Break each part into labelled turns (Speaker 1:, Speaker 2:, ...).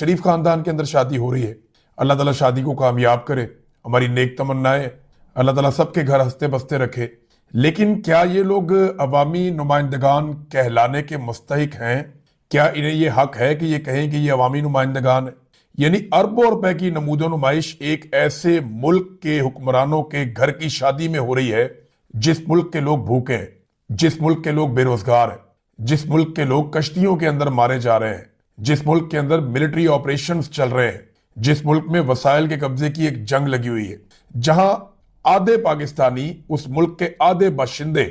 Speaker 1: शरीफ खानदान के अंदर शादी हो रही है। अल्लाह ताला शादी को कामयाब करे, हमारी नेक तमन्नाएं, अल्लाह ताला सबके घर हंसते बसते रखे। लेकिन क्या ये लोग अवामी नुमाइंदगान कहलाने के मुस्तहिक हैं? क्या इन्हें ये हक है कि ये कहें कि ये अवामी नुमाइंदगान है? यानी अरबों रुपए की नमूदो नुमाइश एक ऐसे मुल्क के हुक्मरानों के घर की शादी में हो रही है जिस मुल्क के लोग भूखे हैं, जिस मुल्क के लोग बेरोजगार हैं, जिस मुल्क के लोग कश्तियों के अंदर मारे जा रहे हैं, जिस मुल्क के अंदर मिलिट्री ऑपरेशंस चल रहे हैं, जिस मुल्क में वसाइल के कब्जे की एक जंग लगी हुई है, जहां आधे पाकिस्तानी, उस मुल्क के आधे बाशिंदे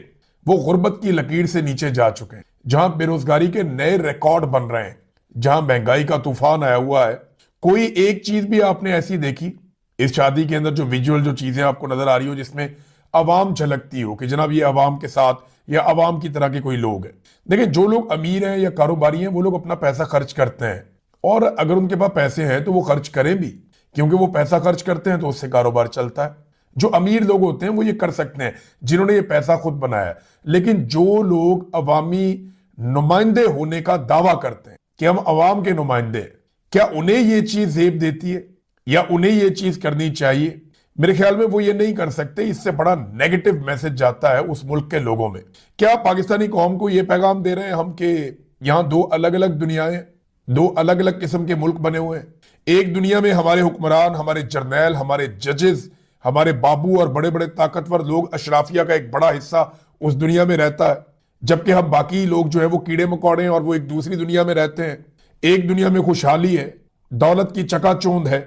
Speaker 1: वो गुर्बत की लकीर से नीचे जा चुके हैं, जहां बेरोजगारी के नए रिकॉर्ड बन रहे हैं, जहां महंगाई का तूफान आया हुआ है। कोई एक चीज भी आपने ऐसी देखी इस शादी के अंदर, जो विजुअल जो चीजें आपको नजर आ रही हो, जिसमें अवाम झलकती हो कि जनाब ये अवाम के साथ या अवाम की तरह के कोई लोग हैं? देखिए, जो लोग अमीर हैं या कारोबारी हैं वो लोग अपना पैसा खर्च करते हैं, और अगर उनके पास पैसे हैं तो वो खर्च करें भी, क्योंकि वो पैसा खर्च करते हैं तो उससे कारोबार चलता है। जो अमीर लोग होते हैं वो ये कर सकते हैं जिन्होंने ये पैसा खुद बनाया है। लेकिन जो लोग अवामी नुमाइंदे होने का दावा करते हैं कि हम अवाम के नुमाइंदे हैं, क्या उन्हें ये चीज जेब देती है या उन्हें ये चीज करनी चाहिए? मेरे ख्याल में वो ये नहीं कर सकते। इससे बड़ा नेगेटिव मैसेज जाता है उस मुल्क के लोगों में। क्या पाकिस्तानी कौम को ये पैगाम दे रहे हैं हम कि यहां दो अलग अलग दुनियाएं, दो अलग अलग किस्म के मुल्क बने हुए हैं? एक दुनिया में हमारे हुक्मरान, हमारे जर्नैल, हमारे जजेस, हमारे बाबू और बड़े बड़े ताकतवर लोग, अशराफिया का एक बड़ा हिस्सा उस दुनिया में रहता है, जबकि हम बाकी लोग जो है वो कीड़े मकोड़े हैं और वो एक दूसरी दुनिया में रहते हैं। एक दुनिया में खुशहाली है, दौलत की चकाचौंध है,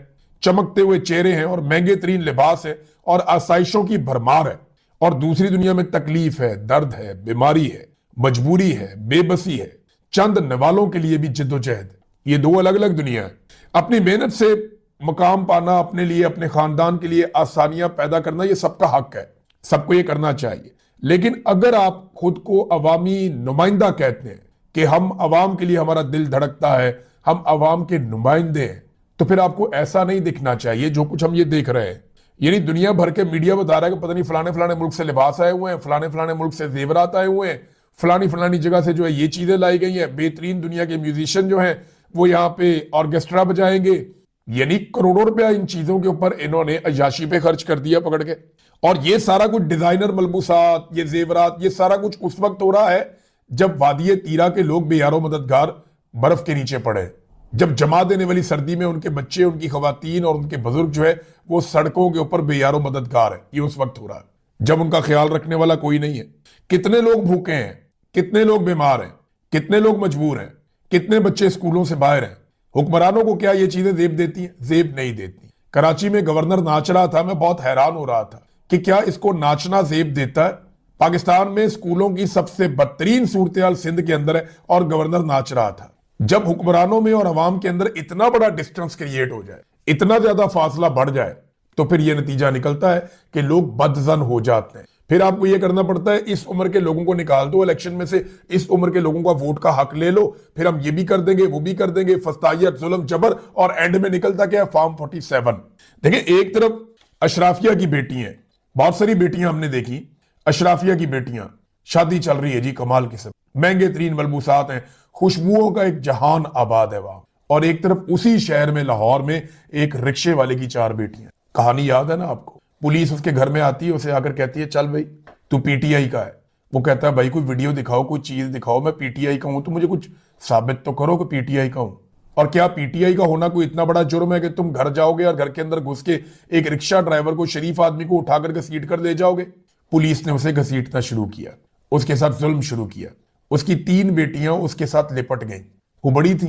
Speaker 1: चमकते हुए चेहरे हैं और महंगे तरीन लिबास है और आसाइशों की भरमार है, और दूसरी दुनिया में तकलीफ है, दर्द है, बीमारी है, मजबूरी है, बेबसी है, चंद नवालों के लिए भी जिद्दोजहद। ये दो अलग अलग दुनिया है। अपनी मेहनत से मकाम पाना, अपने लिए, अपने खानदान के लिए आसानियां पैदा करना, ये सबका हक है, सबको ये करना चाहिए। लेकिन अगर आप खुद को अवामी नुमाइंदा कहते हैं कि हम अवाम के लिए, हमारा दिल धड़कता है, हम अवाम के नुमाइंदे हैं, तो फिर आपको ऐसा नहीं दिखना चाहिए जो कुछ हम ये देख रहे हैं। यानी दुनिया भर के मीडिया बता रहा है कि पता नहीं फलाने फलाने मुल्क से लिबास आए हुए हैं, फलाने फलाने मुल्क से जेवरात आए हुए हैं, फलानी फलानी जगह से जो है ये चीजें लाई गई हैं, बेहतरीन दुनिया के म्यूजिशियन जो हैं वो यहाँ पे ऑर्केस्ट्रा बजाएंगे। यानी करोड़ों रुपया इन चीजों के ऊपर इन्होंने अय्याशी पे खर्च कर दिया पकड़ के। और ये सारा कुछ डिजाइनर मलबूसात, ये जेवरात, ये सारा कुछ उस वक्त हो रहा है जब वादिये तीरा के लोग बेयारो मददगार बर्फ के नीचे पड़े, जब जमा देने वाली सर्दी में उनके बच्चे, उनकी खवातीन और उनके बुजुर्ग जो है वो सड़कों के ऊपर बेयारो मददगार है। ये उस वक्त हो रहा है जब उनका ख्याल रखने वाला कोई नहीं है। कितने लोग भूखे हैं, कितने लोग बीमार हैं, कितने लोग मजबूर हैं, कितने बच्चे स्कूलों से बाहर हैं। हुक्मरानों को क्या ये चीजें जेब देती हैं? जेब नहीं देती। कराची में गवर्नर नाच रहा था, मैं बहुत हैरान हो रहा था कि क्या इसको नाचना जेब देता है? पाकिस्तान में स्कूलों की सबसे बदतरीन सूरत सिंध के अंदर है और गवर्नर नाच रहा था। जब हुक्मरानों में और अवाम के अंदर इतना बड़ा डिस्टेंस क्रिएट हो जाए, इतना ज्यादा फासला बढ़ जाए, तो फिर यह नतीजा निकलता है कि लोग बदजन हो जाते हैं। फिर आपको यह करना पड़ता है, इस उम्र के लोगों को निकाल दो इलेक्शन में से, इस उम्र के लोगों का वोट का हक ले लो, फिर हम ये भी कर देंगे, वो भी कर देंगे, फस्तायत, जुल्म, जबर, और एंड में निकलता क्या? फॉर्म 47। देखिए, एक तरफ अशराफिया की बेटी है, बहुत सारी बेटियां हमने देखी, अशराफिया की बेटियां, शादी चल रही है जी कमाल किस्म, महंगे तरीन मलबूसात हैं, खुशबुओं का एक जहान आबाद है वहां। और एक तरफ उसी शहर में, लाहौर में, एक रिक्शे वाले की 4 बेटियां। कहानी याद है ना आपको? पुलिस उसके घर में आती है, उसे आकर कहती है चल भाई तू पीटीआई का है। वो कहता है भाई कोई वीडियो दिखाओ, कोई चीज दिखाओ, मैं पीटीआई का हूं, तो मुझे कुछ साबित तो करो कि पीटीआई का हूं। और क्या पीटीआई का होना कोई इतना बड़ा जुर्म है कि तुम घर जाओगे और घर के अंदर घुस के एक रिक्शा ड्राइवर को, शरीफ आदमी को उठाकर घसीट कर ले जाओगे? पुलिस ने उसे घसीटना शुरू किया, उसके साथ जुल्म शुरू किया। उसकी 3 बेटियां उसके साथ लिपट गई। वो बड़ी थी,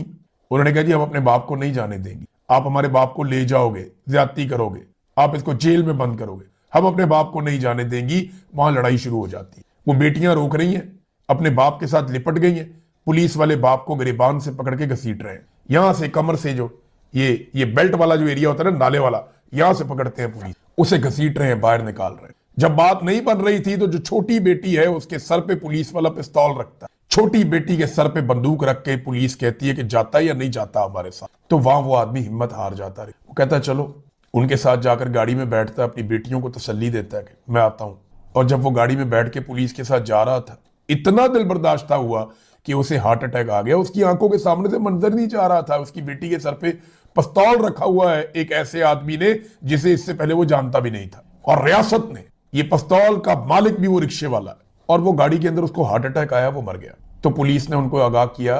Speaker 1: उन्होंने कहा जी हम अपने बाप को नहीं जाने देंगे, आप हमारे बाप को ले जाओगे, ज्यादती करोगे, आप इसको जेल में बंद करोगे, हम अपने बाप को नहीं जाने देंगी। वहां लड़ाई शुरू हो जाती है। वो बेटियां रोक रही हैं, अपने बाप के साथ लिपट गई हैं, पुलिस वाले बाप को गिरेबान से पकड़ के घसीट रहे हैं। यहां से कमर से जो ये बेल्ट वाला जो एरिया होता है ना, नाले वाला, यहां से पकड़ते हैं पुलिस, उसे घसीट रहे हैं, बाहर निकाल रहे हैं। जब बात नहीं बन रही थी तो जो छोटी बेटी है उसके सर पे पुलिस वाला पिस्तौल रखता है। छोटी बेटी के सर पे बंदूक रख के पुलिस कहती है कि जाता है या नहीं जाता हमारे साथ। तो वहां वो आदमी हिम्मत हार जाता है, वो कहता है चलो। उनके साथ जाकर गाड़ी में बैठता है, अपनी बेटियों को तसल्ली देता है कि मैं आता हूं। और जब वो गाड़ी में बैठ के पुलिस के साथ जा रहा था, इतना दिल बर्दाश्त हुआ कि उसे हार्ट अटैक आ गया। उसकी आंखों के सामने से मंजर नहीं जा रहा था, उसकी बेटी के सर पे पिस्तौल रखा हुआ है एक ऐसे आदमी ने जिसे इससे पहले वो जानता भी नहीं था, और रियासत ने, ये पिस्तौल का मालिक भी वो रिक्शे वाला है, और वो गाड़ी के अंदर उसको हार्ट अटैक आया, वो मर गया। तो पुलिस ने उनको आगाह किया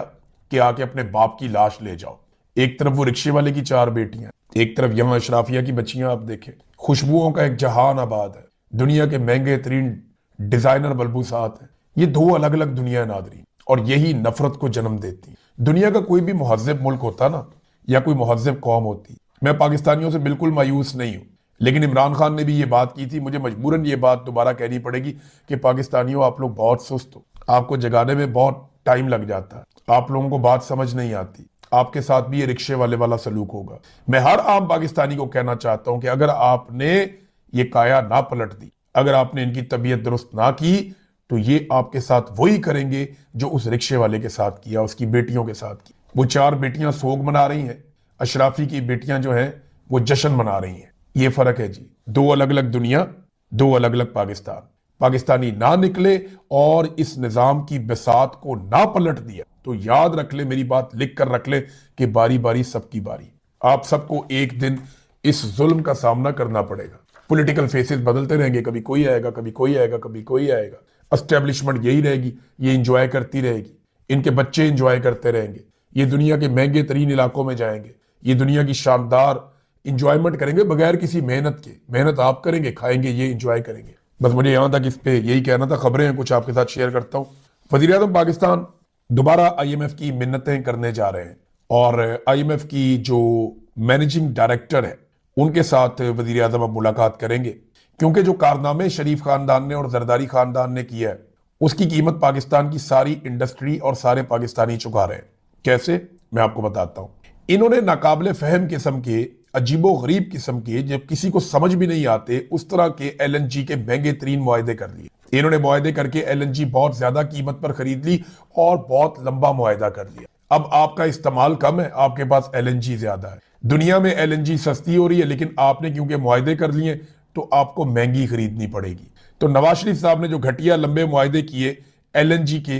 Speaker 1: कि आके अपने बाप की लाश ले जाओ। एक तरफ वो रिक्शे वाले की 4 बेटियां, एक तरफ यहां अशराफिया की बच्चियां। आप देखें, खुशबुओं का एक जहान आबाद है, दुनिया के महंगे तरीन डिजाइनर बलबूसात हैं। ये 2 अलग अलग दुनिया नादरी, और यही नफरत को जन्म देती। दुनिया का कोई भी मुहज्जब मुल्क होता ना, या कोई मुहज्जब कौम होती, मैं पाकिस्तानियों से बिल्कुल मायूस नहीं हूं, लेकिन इमरान खान ने भी ये बात की थी, मुझे मजबूरन ये बात दोबारा कहनी पड़ेगी कि पाकिस्तानियों आप लोग बहुत सुस्त हो, आपको जगाने में बहुत टाइम लग जाता है, आप लोगों को बात समझ नहीं आती, आपके साथ भी ये रिक्शे वाले वाला सलूक होगा। मैं हर आम पाकिस्तानी को कहना चाहता हूं कि अगर आपने ये काया ना पलट दी, अगर आपने इनकी तबीयत दुरुस्त ना की, तो ये आपके साथ वही करेंगे जो उस रिक्शे वाले के साथ किया, उसकी बेटियों के साथ किया। वो 4 बेटियां सोग मना रही हैं, अशराफी की बेटियां जो हैं वो जश्न मना रही हैं। ये फर्क है जी, 2 अलग अलग दुनिया, 2 अलग अलग पाकिस्तान। पाकिस्तानी ना निकले और इस निजाम की बिसात को ना पलट दिया तो याद रख ले, मेरी बात लिख कर रख ले कि बारी बारी सबकी बारी। आप सबको एक दिन इस जुल्म का सामना करना पड़ेगा। पॉलिटिकल फेसेस बदलते रहेंगे, कभी कोई आएगा, कभी कोई आएगा, कभी कोई आएगा। एस्टेब्लिशमेंट यही रहेगी, ये इंजॉय करती रहेगी, इनके बच्चे इंजॉय करते रहेंगे, ये दुनिया के महंगे तरीन इलाकों में जाएंगे, ये दुनिया की शानदार इंजॉयमेंट करेंगे बगैर किसी मेहनत के। मेहनत आप करेंगे, खाएंगे, ये इंजॉय करेंगे। बस मुझे यहां तक इस पे यही कहना था। खबरें हैं कुछ आपके साथ शेयर करता हूं। वजीर आजम पाकिस्तान दोबारा IMF की मिन्नतें करने जा रहे हैं, और IMF की जो मैनेजिंग डायरेक्टर है उनके साथ वजीर आजम अब मुलाकात करेंगे, क्योंकि जो कारनामे शरीफ खानदान ने और जरदारी खानदान ने किया है उसकी कीमत पाकिस्तान की सारी इंडस्ट्री और सारे पाकिस्तानी चुका रहे हैं। कैसे, मैं आपको बताता हूं। इन्होंने नाकाबिले फहम किस्म के, अजीबो गरीब किस्म के, जब किसी को समझ भी नहीं आते उस तरह के LNG के महंगे तरीन मुआहदे कर लिए। इन्होंने मुआहदे करके LNG बहुत ज्यादा कीमत पर खरीद ली और बहुत लंबा मुआहदा कर लिया। अब आपका इस्तेमाल कम है, आपके पास LNG ज्यादा है। दुनिया में LNG सस्ती हो रही है, लेकिन आपने क्योंकि मुआहदे कर लिए तो आपको महंगी खरीदनी पड़ेगी। तो नवाज शरीफ साहब ने जो घटिया लंबे मुआहदे किए LNG के,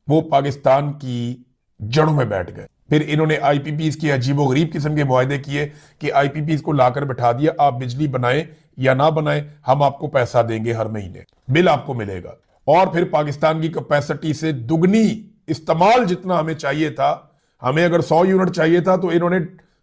Speaker 1: वो पाकिस्तान की जड़ों में बैठ गए। फिर इन्होंने IPPs के अजीबो गरीब किस्म के मुआहदे किए कि IPPs को लाकर बैठा दिया, आप बिजली बनाएं या ना बनाएं, हम आपको पैसा देंगे, हर महीने बिल आपको मिलेगा। और फिर पाकिस्तान की कैपेसिटी से दुगनी इस्तेमाल जितना हमें चाहिए था, हमें अगर 100 यूनिट चाहिए था तो इन्होंने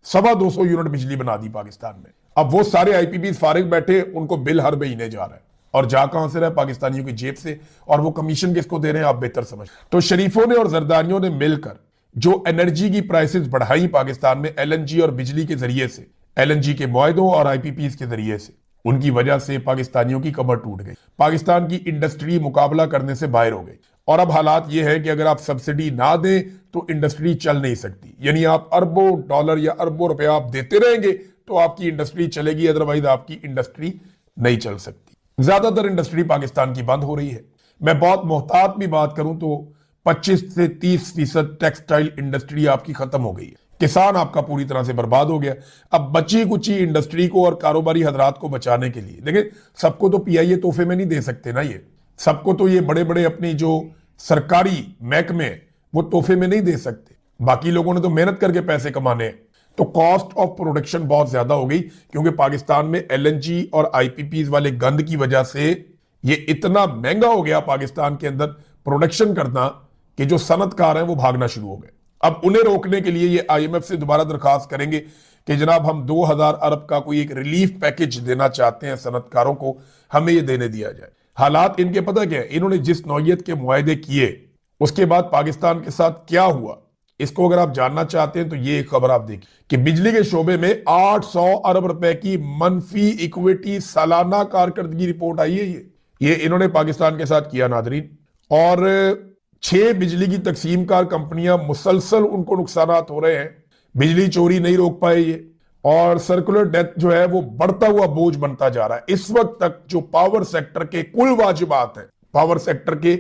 Speaker 1: 250 यूनिट बिजली बना दी पाकिस्तान में। अब वो सारे IPPs फारिग बैठे, उनको बिल हर महीने जा रहा है, और जा कहां से रहा है? पाकिस्तानियों की जेब से। और वो कमीशन किसको दे रहे हैं आप बेहतर समझ। तो शरीफों ने और जरदारियों ने मिलकर जो एनर्जी की प्राइसेस बढ़ाई पाकिस्तान में LNG और बिजली के जरिए से, LNG के मुआहदों और IPPs के जरिए से, उनकी वजह से पाकिस्तानियों की कमर टूट गई। पाकिस्तान की इंडस्ट्री मुकाबला करने से बाहर हो गई, और अब हालात ये है कि अगर आप सब्सिडी ना दें तो इंडस्ट्री चल नहीं सकती। यानी आप अरबों डॉलर या अरबों रुपए आप देते रहेंगे तो आपकी इंडस्ट्री चलेगी, अदरवाइज आपकी इंडस्ट्री नहीं चल सकती। ज्यादातर इंडस्ट्री पाकिस्तान की बंद हो रही है। मैं बहुत मोहतात भी बात करूं तो 25 से 30% टेक्सटाइल इंडस्ट्री आपकी खत्म हो गई है। किसान आपका पूरी तरह से बर्बाद हो गया। अब बची कुची इंडस्ट्री को और कारोबारी हजरात को बचाने के लिए, देखिए सबको तो PIA तोहफे में नहीं दे सकते ना, ये सबको तो ये बड़े बड़े अपनी जो सरकारी महकमे वो तोहफे में नहीं दे सकते। बाकी लोगों ने तो मेहनत करके पैसे कमाने हैं। तो कॉस्ट ऑफ प्रोडक्शन बहुत ज्यादा हो गई, क्योंकि पाकिस्तान में LNG और IPPs वाले गंद की वजह से ये इतना महंगा हो गया पाकिस्तान के अंदर प्रोडक्शन करना कि जो सनतकार हैं वो भागना शुरू हो गए। अब उन्हें रोकने के लिए ये IMF से दोबारा दरखास्त करेंगे कि जनाब हम 2000 अरब का कोई एक रिलीफ पैकेज देना चाहते हैं सनतकारों को, हमें ये देने दिया जाए। हालात इनके पता क्या है, इन्होंने जिस नौयत के मुआहदे किए उसके बाद पाकिस्तान के साथ क्या हुआ, इसको अगर आप जानना चाहते हैं तो ये एक खबर आप देखिए कि बिजली के शोबे में 800 अरब रुपए की मनफी इक्विटी सालाना कारकर्दगी रिपोर्ट आई है। ये इन्होंने पाकिस्तान के साथ किया नादरीन। और 6 बिजली की तकसीम कार कंपनियां मुसलसल उनको नुकसानात हो रहे हैं, बिजली चोरी नहीं रोक पाए ये, और सर्कुलर डेथ जो है वो बढ़ता हुआ बोझ बनता जा रहा है। इस वक्त तक जो पावर सेक्टर के कुल वाजिबात हैं, पावर सेक्टर के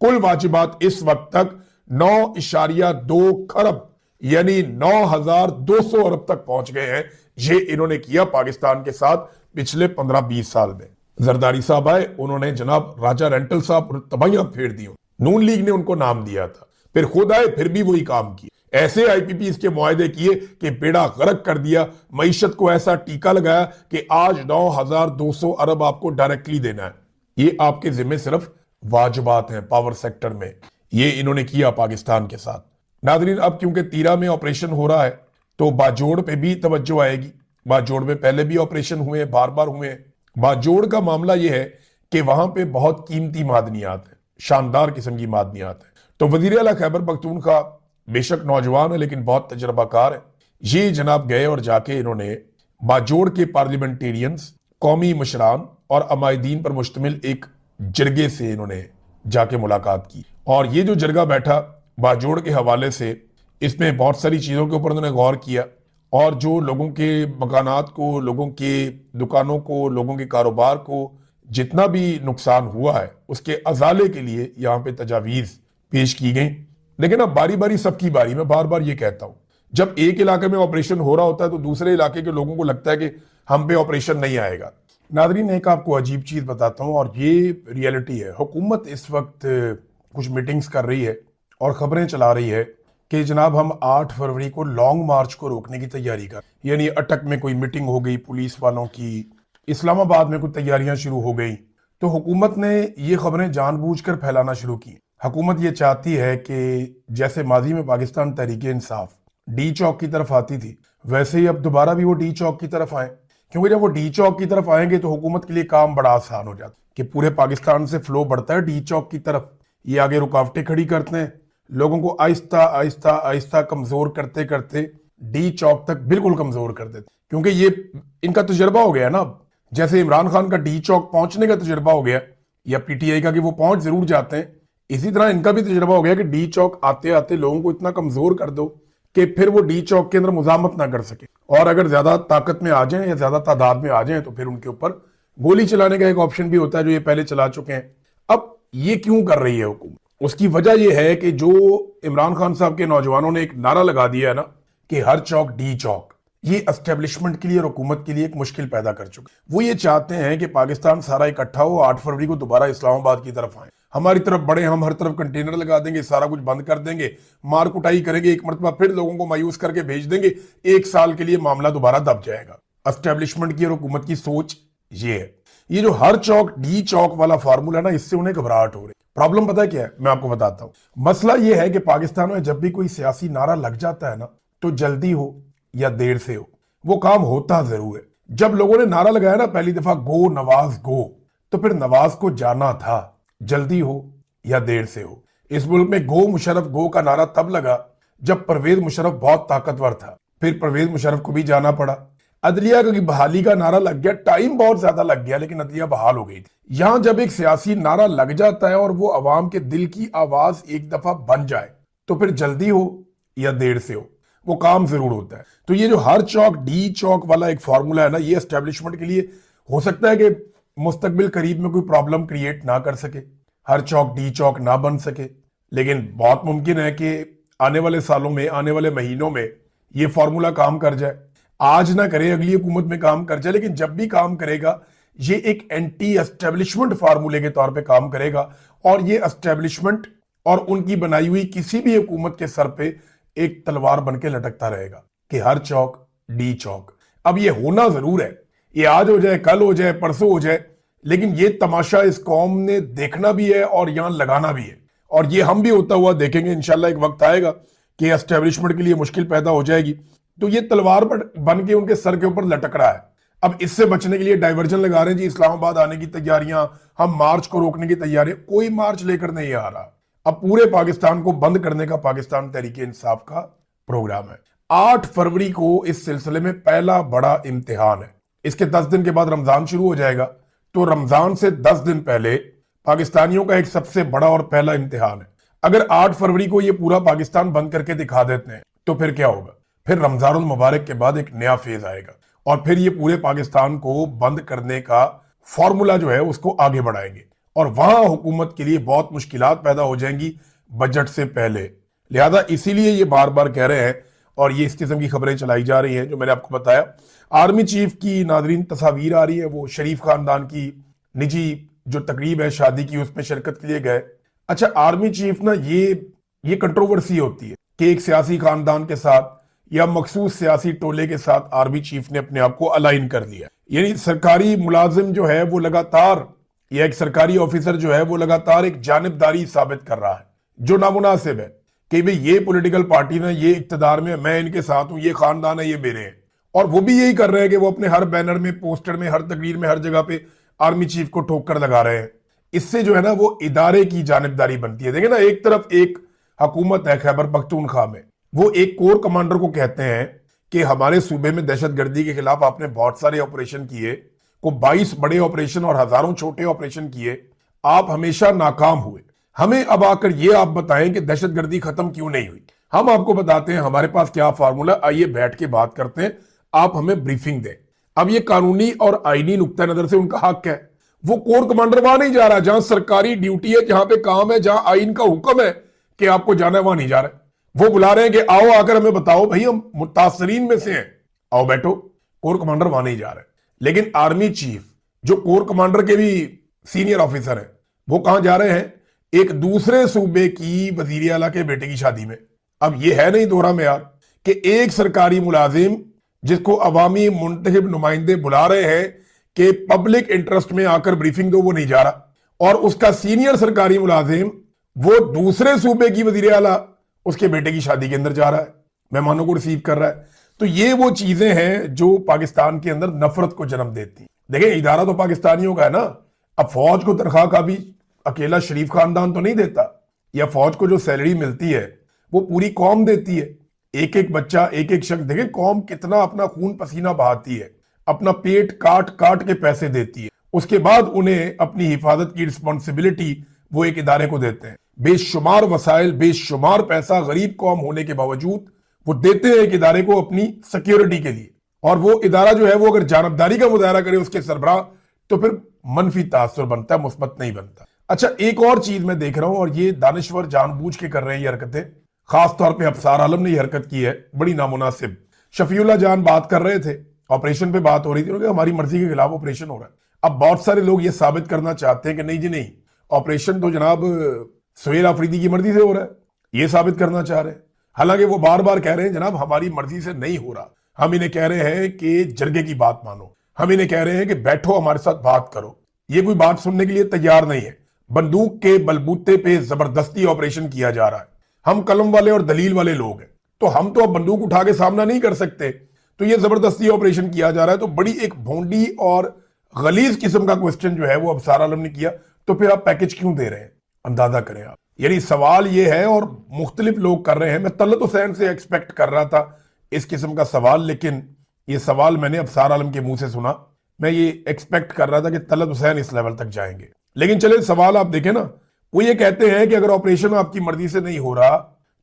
Speaker 1: कुल वाजिबात इस वक्त तक 9.2 खरब यानी 9,200 अरब तक पहुंच गए हैं। ये इन्होंने किया पाकिस्तान के साथ पिछले 15-20 साल में। जरदारी साहब आए, उन्होंने जनाब राजा रेंटल साहब तबाहियां फेर दी। नून लीग ने उनको नाम दिया था, फिर खुद आए फिर भी वही काम किए। ऐसे आईपीपी के मुआहदे किए कि बेड़ा गर्क कर दिया, मईशत को ऐसा टीका लगाया कि आज 9,200 अरब आपको डायरेक्टली देना है। ये आपके जिम्मे सिर्फ वाजिबात हैं पावर सेक्टर में, ये इन्होंने किया पाकिस्तान के साथ। नाजरीन, अब क्योंकि तीरा में ऑपरेशन हो रहा है तो बाजोड़ पे भी तवज्जो आएगी। बाजोड़ में पहले भी ऑपरेशन हुए, बार बार हुए हैं। बाजोड़ का मामला यह है कि वहां पे बहुत कीमती मादनियात है, शानदार किस्म की मादनियात है। तो वजीर आला खैबर पख्तूनख्वा बेशक नौजवान है लेकिन बहुत तजर्बाकार है। ये जनाब गए और जाके इन्होंने बाजोड़ के पार्लियामेंटेरियंस, कौमी मशरान और अमायदीन पर मुश्तमिल एक जरगे से इन्होंने जाके मुलाकात की। और ये जो जरगा बैठा बाजोड़ के हवाले से, इसमें बहुत सारी चीज़ों के ऊपर उन्होंने गौर किया और जो लोगों के मकानात को, लोगों के दुकानों को, लोगों के कारोबार को जितना भी नुकसान हुआ है उसके अजाले के लिए यहाँ पे तजावीज़ पेश की गई। लेकिन अब बारी बारी सबकी बारी, मैं बार बार ये कहता हूँ, जब एक इलाके में ऑपरेशन हो रहा होता है तो दूसरे इलाके के लोगों को लगता है कि हम पे ऑपरेशन नहीं आएगा। नादरीन, एक आपको अजीब चीज़ बताता हूँ और ये रियलिटी है। हुकूमत इस वक्त कुछ मीटिंग्स कर रही है और खबरें चला रही है कि जनाब हम 8 फरवरी को लॉन्ग मार्च को रोकने की तैयारी कर, यानी अटक में कोई मीटिंग हो गई पुलिस वालों की, इस्लामाबाद में कुछ तैयारियां शुरू हो गई। तो हुकूमत ने ये खबरें जानबूझकर फैलाना शुरू की। हुकूमत ये चाहती है कि जैसे माजी में पाकिस्तान तहरीक इंसाफ डी चौक की तरफ आती थी, वैसे ही अब दोबारा भी वो डी चौक की तरफ आए, क्योंकि जब वो डी चौक की तरफ आएंगे तो हुकूमत के लिए काम बड़ा आसान हो जाता कि पूरे पाकिस्तान से फ्लो बढ़ता है डी चौक की तरफ। ये आगे रुकावटें खड़ी करते हैं, लोगों को आहिस्ता आहिस्ता आहिस्ता कमजोर करते करते डी चौक तक बिल्कुल कमजोर कर देते, क्योंकि ये इनका तजुर्बा हो गया ना। जैसे इमरान खान का डी चौक पहुंचने का तजुर्बा हो गया या पीटीआई का कि वो पहुंच जरूर जाते हैं, इसी तरह इनका भी तजुर्बा हो गया कि डी चौक आते आते लोगों को इतना कमजोर कर दो कि फिर वो डी चौक के अंदर मुजामत ना कर सके, और अगर ज्यादा ताकत में आ जाए या ज्यादा तादाद में आ जाए तो फिर उनके ऊपर गोली चलाने का एक ऑप्शन भी होता है, जो ये पहले चला चुके हैं। अब ये क्यों कर रही है हुकूमत? उसकी वजह यह है कि जो इमरान खान साहब के नौजवानों ने एक नारा लगा दिया है ना कि हर चौक डी चौक, ये एस्टेब्लिशमेंट के लिए और हुकूमत के लिए एक मुश्किल पैदा कर चुके। वो ये चाहते हैं कि पाकिस्तान सारा इकट्ठा हो, 8 फरवरी को दोबारा इस्लामाबाद की तरफ आए, हमारी तरफ बढ़े, हम हर तरफ कंटेनर लगा देंगे, सारा कुछ बंद कर देंगे, मार कुटाई करेंगे, एक मरतबा फिर लोगों को मायूस करके भेज देंगे, 1 साल के लिए मामला दोबारा दब जाएगा। एस्टेब्लिशमेंट की और हुकूमत की सोच ये है। ये जो हर चौक डी चौक वाला फार्मूला ना, इससे उन्हें घबराहट हो रही। प्रॉब्लम पता है क्या है? मैं आपको बताता हूं। मसला यह है कि पाकिस्तान में जब भी कोई सियासी नारा लग जाता है ना, तो जल्दी हो या देर से हो, वो काम होता जरूर है। जब लोगों ने नारा लगाया ना पहली दफा, गो नवाज गो, तो फिर नवाज को जाना था, जल्दी हो या देर से हो। इस मुल्क में गो मुशर्रफ गो का नारा तब लगा जब परवेज मुशर्रफ बहुत ताकतवर था, फिर परवेज मुशर्रफ को भी जाना पड़ा। अदलिया की बहाली का नारा लग गया, टाइम बहुत ज्यादा लग गया लेकिन अदलिया बहाल हो गई थी। यहां जब एक सियासी नारा लग जाता है और वो अवाम के दिल की आवाज एक दफा बन जाए, तो फिर जल्दी हो या देर से हो, वो काम जरूर होता है। तो ये जो हर चौक डी चौक वाला एक फॉर्मूला है ना, ये एस्टेब्लिशमेंट के लिए हो सकता है कि मुस्तकबिल करीब में कोई प्रॉब्लम क्रिएट ना कर सके, हर चौक डी चौक ना बन सके, लेकिन बहुत मुमकिन है कि आने वाले सालों में, आने वाले महीनों में ये फॉर्मूला काम कर जाए। आज ना करे, अगली हुकूमत में काम कर जाए, लेकिन जब भी काम करेगा ये एक एंटी एस्टेब्लिशमेंट फार्मूले के तौर पे काम करेगा, और ये एस्टेब्लिशमेंट और उनकी बनाई हुई किसी भी हुकूमत के सर पे एक तलवार बन के लटकता रहेगा कि हर चौक डी चौक। अब ये होना जरूर है, ये आज हो जाए, कल हो जाए, परसों हो जाए, लेकिन ये तमाशा इस कौम ने देखना भी है और यहां लगाना भी है, और ये हम भी होता हुआ देखेंगे। इंशाल्लाह एक वक्त आएगा कि एस्टेब्लिशमेंट के लिए मुश्किल पैदा हो जाएगी, तो ये तलवार बन के उनके सर के ऊपर लटक रहा है। अब इससे बचने के लिए डाइवर्जन लगा रहे हैं जी, इस्लामाबाद आने की तैयारियां, हम मार्च को रोकने की तैयारियां। कोई मार्च लेकर नहीं आ रहा, अब पूरे पाकिस्तान को बंद करने का पाकिस्तान तहरीक इंसाफ का प्रोग्राम है। 8 फरवरी को इस सिलसिले में पहला बड़ा इम्तिहान है। इसके 10 दिन के बाद रमजान शुरू हो जाएगा, तो रमजान से 10 दिन पहले पाकिस्तानियों का एक सबसे बड़ा और पहला इम्तिहान है। अगर 8 फरवरी को ये पूरा पाकिस्तान बंद करके दिखा देते हैं तो फिर क्या होगा? फिर रमजानुल मुबारक के बाद एक नया फेज आएगा और फिर ये पूरे पाकिस्तान को बंद करने का फॉर्मूला जो है उसको आगे बढ़ाएंगे, और वहां हुकूमत के लिए बहुत मुश्किलात पैदा हो जाएंगी बजट से पहले। लिहाजा इसीलिए ये बार बार कह रहे हैं, और ये इस किस्म की खबरें चलाई जा रही हैं जो मैंने आपको बताया। आर्मी चीफ की नादरीन तस्वीर आ रही है, वो शरीफ खानदान की निजी जो तकरीब है शादी की, उसमें शिरकत के लिए गए। अच्छा, आर्मी चीफ ना ये कंट्रोवर्सी होती है कि एक सियासी खानदान के साथ या मखसूस सियासी टोले के साथ आर्मी चीफ ने अपने आप को अलाइन कर लिया। यानी सरकारी मुलाजिम जो है वो लगातार, या एक सरकारी ऑफिसर जो है वो लगातार एक जानिबदारी साबित कर रहा है जो नामुनासिब है कि भाई ये पॉलिटिकल पार्टी ने, ये इक्तदार में, मैं इनके साथ हूं, ये खानदान है, ये मेरे हैं। और वो भी यही कर रहे हैं कि वो अपने हर बैनर में, पोस्टर में, हर तकरीर में, हर जगह पे आर्मी चीफ को ठोकर लगा रहे हैं। इससे जो है ना वो इदारे की जानिबदारी बनती है। देखिए ना, एक तरफ एक हुकूमत है खैबर पख्तूनख्वा में, वो एक कोर कमांडर को कहते हैं कि हमारे सूबे में दहशतगर्दी के खिलाफ आपने बहुत सारे ऑपरेशन किए, को 22 बड़े ऑपरेशन और हजारों छोटे ऑपरेशन किए, आप हमेशा नाकाम हुए। हमें अब आकर ये आप बताएं कि दहशतगर्दी खत्म क्यों नहीं हुई। हम आपको बताते हैं हमारे पास क्या फार्मूला, आइए बैठ के बात करते हैं, आप हमें ब्रीफिंग दें। अब ये कानूनी और आईनी नुक्ता नजर से उनका हक है। वो कोर कमांडर वहां नहीं जा रहा जहां सरकारी ड्यूटी है, जहां पे काम है, जहां आईन का हुक्म है कि आपको जाना है, वहां नहीं जा रहा है। वो बुला रहे हैं कि आओ आकर हमें बताओ, भाई हम मुतासरीन में से हैं, आओ बैठो। कोर कमांडर वहां नहीं जा रहे। लेकिन आर्मी चीफ जो कोर कमांडर के भी सीनियर ऑफिसर हैं, वो कहां जा रहे हैं? एक दूसरे सूबे की वजीर आला के बेटे की शादी में। अब यह है नहीं दोहरा मेयार कि एक सरकारी मुलाजिम जिसको अवामी मुंतखब नुमाइंदे बुला रहे हैं कि पब्लिक इंटरेस्ट में आकर ब्रीफिंग दो, वो नहीं जा रहा, और उसका सीनियर सरकारी मुलाजिम वो दूसरे सूबे की वजीर आला उसके बेटे की शादी के अंदर जा रहा है, मेहमानों को रिसीव कर रहा है। तो ये वो चीजें हैं जो पाकिस्तान के अंदर नफरत को जन्म देती। देखिए, इदारा तो पाकिस्तानियों का है ना। अब फौज को तनख्वाह का भी अकेला शरीफ खानदान तो नहीं देता, या फौज को जो सैलरी मिलती है वो पूरी कौम देती है। एक एक बच्चा, एक एक शख्स, देखे कौम कितना अपना खून पसीना बहाती है, अपना पेट काट काट के पैसे देती है, उसके बाद उन्हें अपनी हिफाजत की रिस्पॉन्सिबिलिटी वो एक इदारे को देते हैं। बेशुमार वसाइल, बेशुमार पैसा गरीब कौम होने के बावजूद वो देते हैं एक इदारे को अपनी सिक्योरिटी के लिए। और वो इदारा जो है वो अगर जानबदारी का मुजाहरा करे उसके सरबराह, तो फिर मनफी तासुर बनता है, मुस्बत नहीं बनता। अच्छा, एक और चीज मैं देख रहा हूं, और ये दानिश्वर जानबूझ के कर रहे हैं ये हरकतें, खास तौर पे अफसार आलम ने ये हरकत की है, बड़ी नामुनासिब। शफीउल्लाह जान बात कर रहे थे, ऑपरेशन पे बात हो रही थी, हमारी मर्जी के खिलाफ ऑपरेशन हो रहा है। अब बहुत सारे लोग ये साबित करना चाहते हैं कि नहीं जी नहीं, ऑपरेशन तो जनाब सुहेल आफरीदी की मर्जी से हो रहा है, ये साबित करना चाह रहे हैं। हालांकि वो बार बार कह रहे हैं जनाब हमारी मर्जी से नहीं हो रहा, हम इन्हें कह रहे हैं कि जरगे की बात मानो, हम इन्हें कह रहे हैं कि बैठो हमारे साथ बात करो। ये कोई बात सुनने के लिए तैयार नहीं है। बंदूक के बलबूते पे जबरदस्ती ऑपरेशन किया जा रहा है। हम कलम वाले और दलील वाले लोग हैं, तो हम तो अब बंदूक उठा के सामना नहीं कर सकते, तो ये जबरदस्ती ऑपरेशन किया जा रहा है। तो बड़ी एक भोंडी और गलीज किस्म का क्वेश्चन जो है वो अफसार आलम ने किया, तो फिर आप पैकेज क्यों दे रहे हैं? अंदाजा करें आप। यानी सवाल ये है, और मुख्तलिफ लोग कर रहे हैं। मैं तलत हुसैन से एक्सपेक्ट कर रहा था इस किस्म का सवाल, लेकिन ये सवाल मैंने अफसार आलम के मुंह से सुना। मैं ये एक्सपेक्ट कर रहा था कि तलत हुसैन इस लेवल तक जाएंगे, लेकिन चले सवाल आप देखें ना। वो ये कहते हैं कि अगर ऑपरेशन आपकी मर्जी से नहीं हो रहा,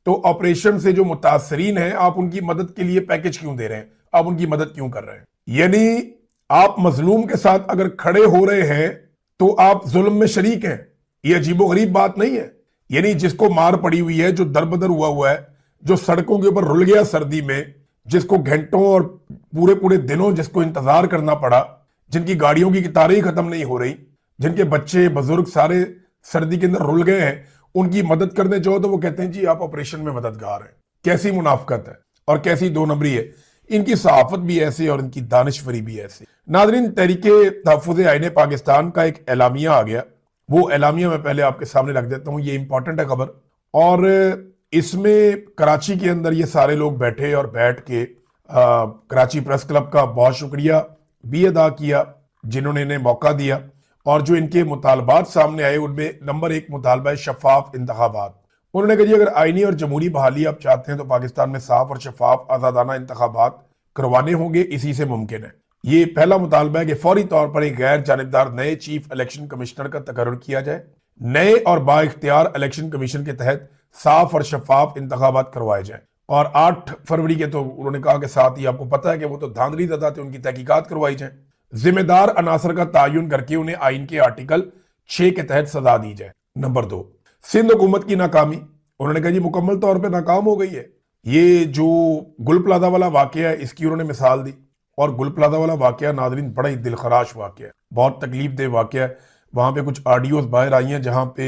Speaker 1: तो ऑपरेशन से जो मुतासरीन हैं आप उनकी मदद के लिए पैकेज क्यों दे रहे हैं, आप उनकी मदद क्यों कर रहे हैं? यानी आप मजलूम के साथ अगर खड़े हो रहे हैं तो आप जुल्म में शरीक हैं। ये अजीबोगरीब बात नहीं है। यानी जिसको मार पड़ी हुई है, जो दरबदर हुआ है, जो सड़कों के ऊपर रुल गया सर्दी में, जिसको घंटों और पूरे पूरे दिनों जिसको इंतजार करना पड़ा, जिनकी गाड़ियों की कतारें ही खत्म नहीं हो रही, जिनके बच्चे बुजुर्ग सारे सर्दी के अंदर रुल गए हैं, उनकी मदद करने जाओ तो वो कहते हैं जी आप ऑपरेशन में मददगार हैं। कैसी मुनाफकत है और कैसी दो नंबरी है। इनकी सहाफत भी ऐसी और इनकी दानिशवरी भी ऐसी। नाज़रीन, तहरीके तहफ़्फ़ुज़ आईन पाकिस्तान का एक एलामिया आ गया। वो एलामिया मैं पहले आपके सामने रख देता हूँ, ये इंपॉर्टेंट है खबर। और इसमें कराची के अंदर ये सारे लोग बैठे और बैठ के कराची प्रेस क्लब का बहुत शुक्रिया भी अदा किया जिन्होंने इन्हें मौका दिया। और जो इनके मुतालबात सामने आए उनमें नंबर 1 मुतालबा है शफाफ इंतखाबात। उन्होंने कहा जी अगर आईनी और जमहूरी बहाली आप चाहते हैं तो पाकिस्तान में साफ और शफाफ आज़ादाना इंतखाबात करवाने होंगे, इसी से मुमकिन है। ये पहला मुतालबा है कि फौरी तौर पर एक गैर जानिबदार नए चीफ इलेक्शन कमिश्नर का तकर्रुर किया जाए। नए और बाइख्तियार इलेक्शन कमीशन के तहत साफ और शफाफ इंतखाबात करवाए जाए। और 8 फरवरी के तो उन्होंने कहा कि साथ ही आपको पता है कि वो तो धांधली ज़दा थे, उनकी तहकीकात करवाई जाए। जिम्मेदार अनासर का तायुन करके उन्हें आइन के आर्टिकल 6 के तहत सजा दी जाए। नंबर 2, सिंध हुकूमत की नाकामी। उन्होंने कहा जी मुकम्मल तौर पे नाकाम हो गई है। ये जो गुल प्लाजा वाला वाकया है इसकी उन्होंने मिसाल दी। और गुल प्लाजा वाला वाकया नाज़रीन बड़ा ही दिलखराश वाकया है, बहुत तकलीफ दे वाकया है। वहां पे कुछ ऑडियोज बाहर आई हैं जहां पे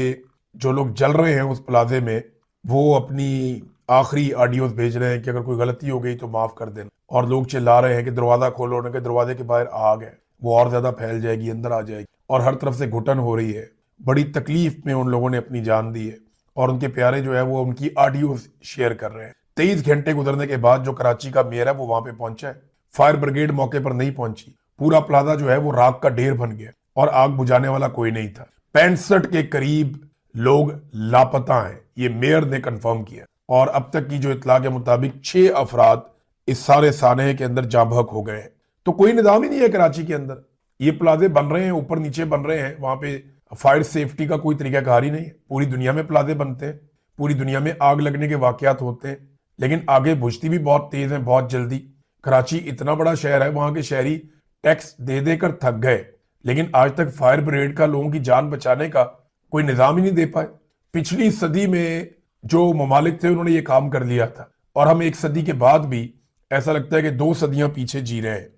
Speaker 1: जो लोग जल रहे हैं उस प्लाजे में, वो अपनी आखिरी ऑडियोज भेज रहे हैं कि अगर कोई गलती हो गई तो माफ कर देना, और लोग चिल्ला रहे हैं कि दरवाजा खोलो, उनके दरवाजे के बाहर आग है, वो और ज्यादा फैल जाएगी, अंदर आ जाएगी, और हर तरफ से घुटन हो रही है। बड़ी तकलीफ में उन लोगों ने अपनी जान दी है, और उनके प्यारे जो है वो उनकी ऑडियो शेयर कर रहे हैं। 23 घंटे गुजरने के बाद जो कराची का मेयर है वो वहां पे पहुंचा है, फायर ब्रिगेड मौके पर नहीं पहुंची, पूरा प्लाजा जो है वो राख का ढेर बन गया और आग बुझाने वाला कोई नहीं था। 65 के करीब लोग लापता हैं, ये मेयर ने कंफर्म किया, और अब तक की जो इतला के मुताबिक 6 अफराद इस सारे सानहे के अंदर जाँ बहक हो गए हैं। तो कोई निजाम ही नहीं है कराची के अंदर। ये प्लाजे बन रहे हैं, ऊपर नीचे बन रहे हैं, वहां पे फायर सेफ्टी का कोई तरीकाकार ही नहीं है। पूरी दुनिया में प्लाजे बनते हैं, पूरी दुनिया में आग लगने के वाकयात होते हैं, लेकिन आगे बुझती भी बहुत तेज है, बहुत जल्दी। कराची इतना बड़ा शहर है, वहां के शहरी टैक्स दे देकर थक गए, लेकिन आज तक फायर ब्रिगेड का लोगों की जान बचाने का कोई निजाम ही नहीं दे पाए। पिछली सदी में जो ममालिक थे उन्होंने ये काम कर लिया था, और हम एक सदी के बाद भी ऐसा लगता है कि 2 सदियां पीछे जी रहे हैं।